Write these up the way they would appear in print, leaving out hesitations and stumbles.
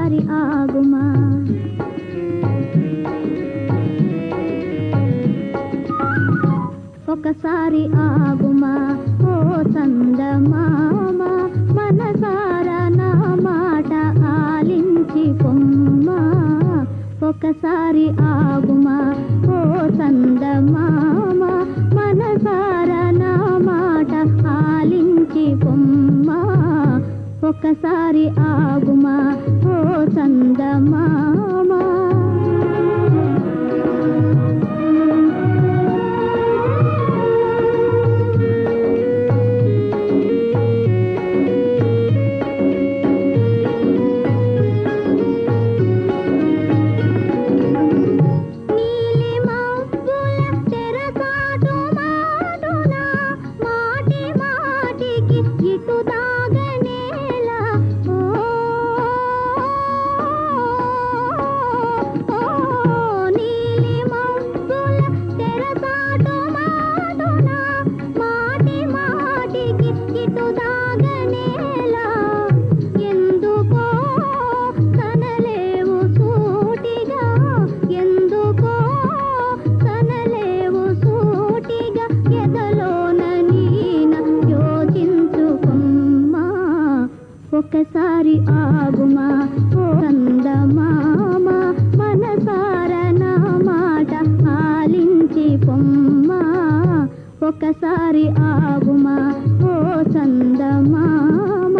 ఒకసారి ఆగుమా ఒకసారి ఆగుమా ఓ చందమామ మనసారా నా మాట ఆలించి పొమ్మా ఒకసారి ఆగుమా ఓ చందమామ మనసారా నా మాట ఆలించి పొమ్మా ఒకసారి ఆగుమా ఓ చందమామ ఒకసారి ఆగుమా ఓ చందమామ మనసారా నా మాట ఆలించి పొమ్మా ఒకసారి ఆగుమా ఓ చందమామ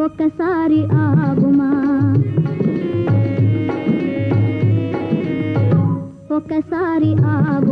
ఒకసారి ఆగుమా ఒకసారి ఆగు